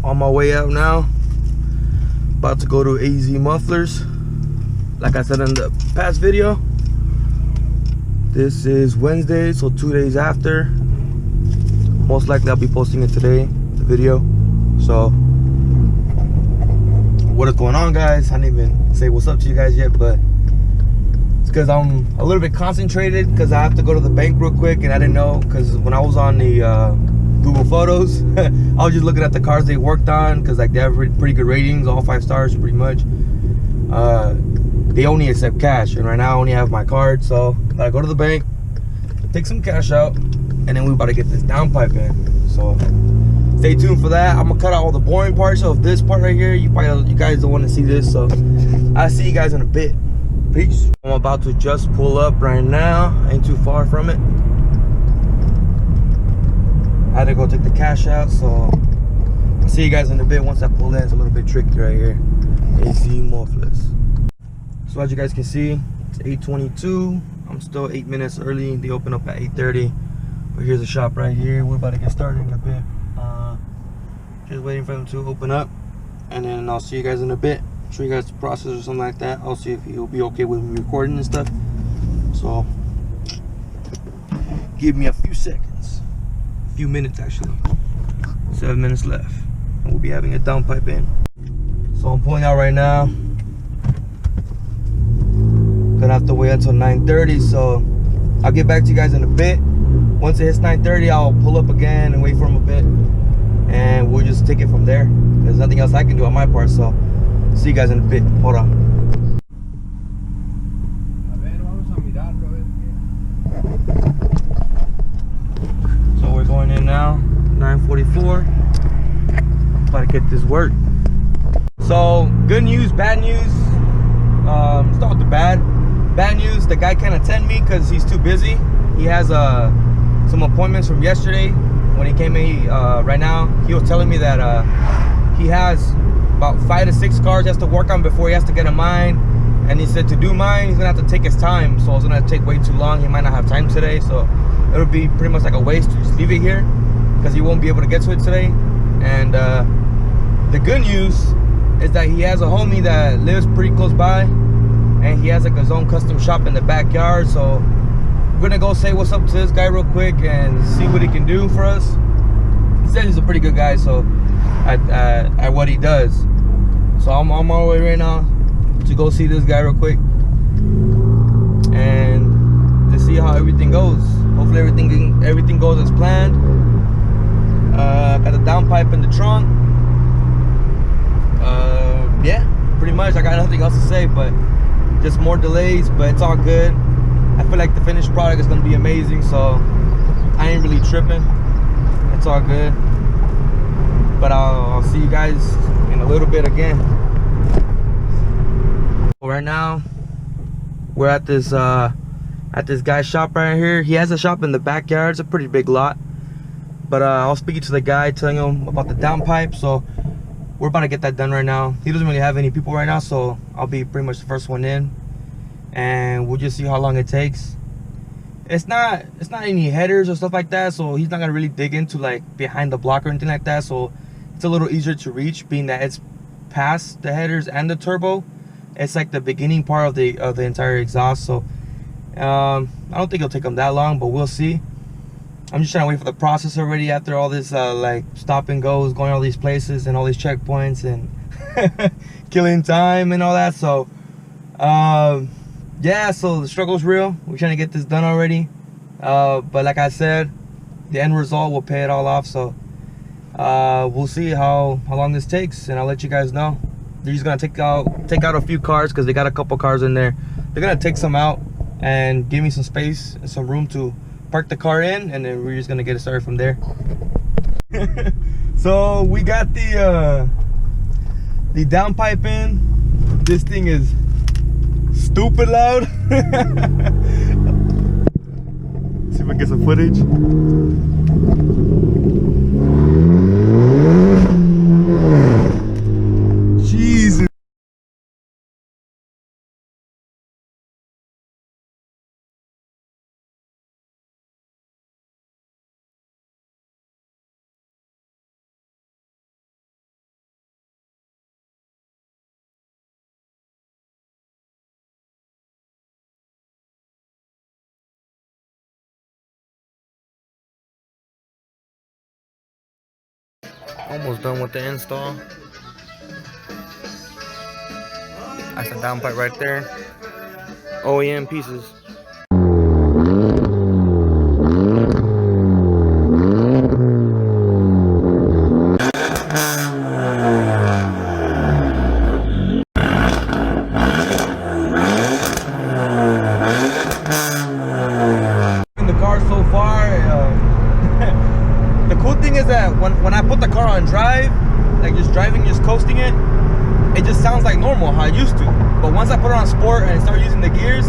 On my way out now. About to go to AZ Mufflers. Like I said in the past video, this is Wednesday, so 2 days after. Most likely I'll be posting it today, the video. So what is going on, guys? I didn't even say what's up to you guys yet, but it's because I'm a little bit concentrated because I have to go to the bank real quick, and I didn't know, because when I was on the Google Photos, I was just looking at the cars they worked on, because like they have pretty good ratings, all 5 stars pretty much. They only accept cash, and right now I only have my card, so I go to the bank, take some cash out, and then we're about to get this downpipe in. So stay tuned for that. I'm gonna cut out all the boring parts of this part right here. You guys don't want to see this, so I'll see you guys in a bit. Peace. I'm about to just pull up right now. Ain't too far from it. I had to go take the cash out, so I'll see you guys in a bit once I pull in. It's a little bit tricky right here. AZ Mufflers. So as you guys can see, it's 8:22. I'm still 8 minutes early. They open up at 8:30. But here's the shop right here. We're about to get started in a bit. Just waiting for them to open up, and then I'll see you guys in a bit. Show you guys the process or something like that. I'll see if he'll be okay with me recording and stuff. So give me a few seconds, a few minutes actually. 7 minutes left, and we'll be having a downpipe in. So I'm pulling out right now. Gonna have to wait until 9:30, so I'll get back to you guys in a bit. Once it hits 9:30, I'll pull up again and wait for him a bit, and we'll just take it from there. There's nothing else I can do on my part, so see you guys in a bit. Hold on. So we're going in now, 9:44. About to get this work. So good news, bad news. Start with the bad. Bad news, the guy can't attend me because he's too busy. He has some appointments from yesterday when he came in. Right now he was telling me that he has about 5 to 6 cars he has to work on before he has to get a mine, and he said to do mine he's gonna have to take his time, so it's gonna take way too long. He might not have time today, so it'll be pretty much like a waste to just leave it here because he won't be able to get to it today. And the good news is that he has a homie that lives pretty close by, and he has like his own custom shop in the backyard. So we're gonna go say what's up to this guy real quick and see what he can do for us. He said he's a pretty good guy, so at what he does. So I'm on my way right now to go see this guy real quick and to see how everything goes. Hopefully everything goes as planned. Got the downpipe in the trunk. Yeah, pretty much. I got nothing else to say, but just more delays, but it's all good. I feel like the finished product is gonna be amazing, so I ain't really tripping. It's all good. But I'll see you guys in a little bit again. Right now we're at this guy's shop right here. He has a shop in the backyard. It's a pretty big lot. But I was speaking to the guy, telling him about the downpipe, so we're about to get that done right now. He doesn't really have any people right now, so I'll be pretty much the first one in, and we'll just see how long it takes. It's not any headers or stuff like that, so he's not gonna really dig into like behind the block or anything like that, so it's a little easier to reach, being that it's past the headers and the turbo. It's like the beginning part of the entire exhaust, so I don't think it'll take him that long, but we'll see. I'm just trying to wait for the process already after all this like stop and goes, going all these places and all these checkpoints and killing time and all that. So yeah, so the struggle's real. We're trying to get this done already, but like I said, the end result will pay it all off. So we'll see how long this takes, and I'll let you guys know. They're just gonna take out a few cars because they got a couple cars in there. They're gonna take some out and give me some space and some room to park the car in, and then we're just gonna get it started from there. So we got the downpipe in. This thing is stupid loud. See if I can get some footage. Almost done with the install. That's the downpipe right there. OEM pieces. In the car so far, the cool thing is that when I put the car on drive, like just driving, just coasting it, it just sounds like normal, how I used to. But once I put it on sport and start using the gears,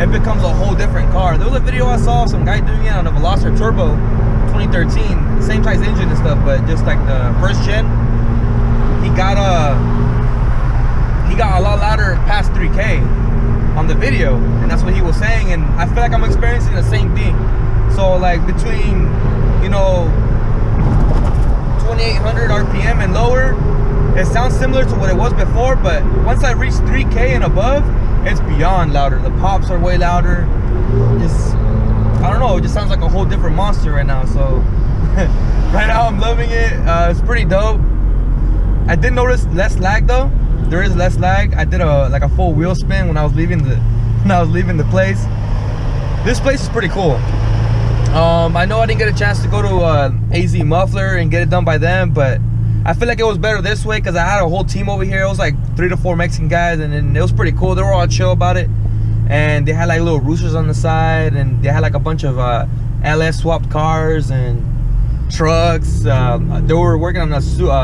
it becomes a whole different car. There was a video I saw of some guy doing it on a Veloster Turbo 2013, same size engine and stuff, but just like the first gen. He got a lot louder past 3K on the video, and that's what he was saying. And I feel like I'm experiencing the same thing. So like between, you know, 2800 RPM and lower, it sounds similar to what it was before, but once I reach 3K and above, it's beyond louder. The pops are way louder. Just, I don't know, it just sounds like a whole different monster right now. So right now I'm loving it. It's pretty dope. I did notice less lag though. There is less lag. I did a full wheel spin when I was leaving the place. This place is pretty cool. I know I didn't get a chance to go to AZ Muffler and get it done by them, but I feel like it was better this way because I had a whole team over here. It was like 3 to 4 Mexican guys, and then it was pretty cool. They were all chill about it, and they had like little roosters on the side, and they had like a bunch of LS swapped cars and trucks. They were working on a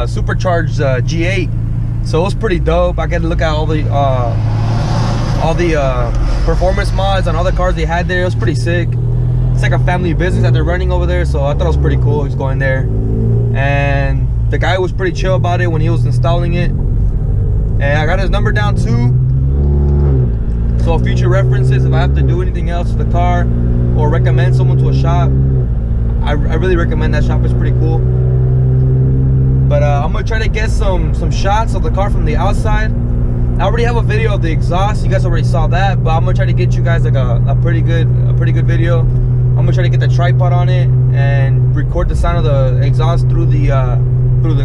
supercharged G8, so it was pretty dope. I get to look at all the performance mods on all the cars they had there. It was pretty sick. It's like a family business that they're running over there, so I thought it was pretty cool just going there. And the guy was pretty chill about it when he was installing it, and I got his number down too. So future references, if I have to do anything else with the car or recommend someone to a shop, I really recommend that shop. It's pretty cool. But I'm gonna try to get some shots of the car from the outside. I already have a video of the exhaust. You guys already saw that, but I'm gonna try to get you guys like a pretty good video. I'm gonna try to get the tripod on it and record the sound of the exhaust through the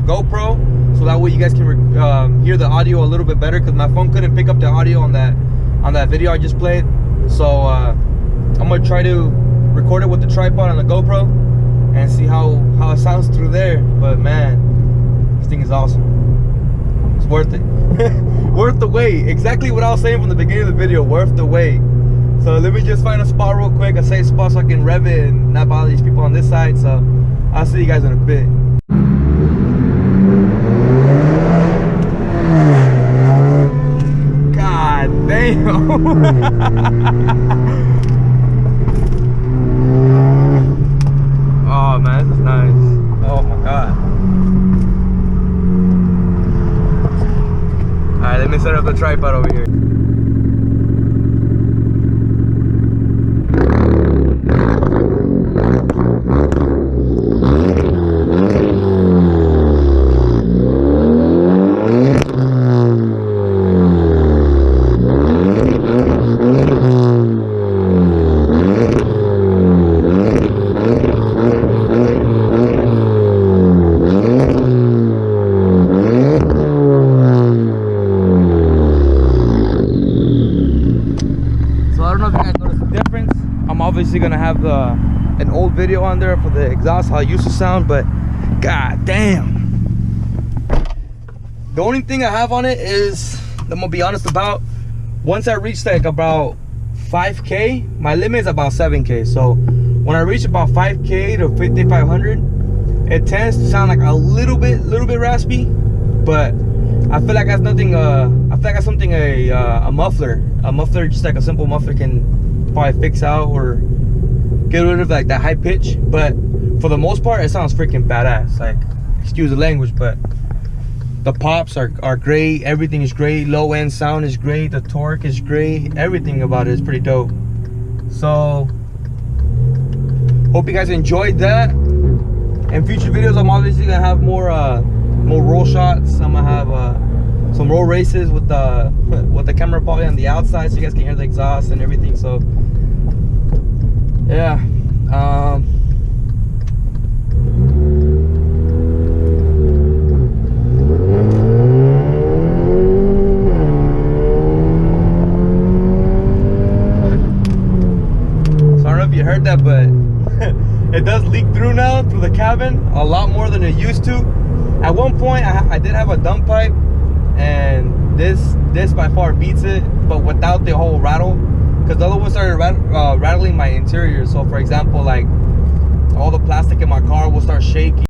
GoPro, so that way you guys can hear the audio a little bit better, because my phone couldn't pick up the audio on that video I just played. So I'm gonna try to record it with the tripod on the GoPro and see how it sounds through there. But man, this thing is awesome. It's worth it. Worth the wait. Exactly what I was saying from the beginning of the video. Worth the wait. So let me just find a spot real quick, a safe spot, so I can rev it and not bother these people on this side. So I'll see you guys in a bit. God damn. Oh man, this is nice. Oh my god. Alright, let me set up the tripod over here. Obviously gonna have an old video on there for the exhaust, how it used to sound, but god damn. The only thing I have on it is, I'm gonna be honest about, once I reach like about 5K, my limit is about 7K. So when I reach about 5K to 5500, it tends to sound like a little bit raspy, but I feel like that's nothing. I feel like that's something a muffler, just like a simple muffler can probably fix out or get rid of, like that high pitch. But for the most part, it sounds freaking badass. Like, excuse the language, but the pops are great. Everything is great. Low end sound is great. The torque is great. Everything about it is pretty dope. So hope you guys enjoyed that. In future videos, I'm obviously gonna have more roll shots. I'm gonna have some roll races with the camera probably on the outside, so you guys can hear the exhaust and everything. So yeah, heard that, but it does leak through now through the cabin a lot more than it used to. At one point, I did have a dump pipe, and this by far beats it, but without the whole rattle, because the other one started rattling my interior. So for example, like all the plastic in my car will start shaking.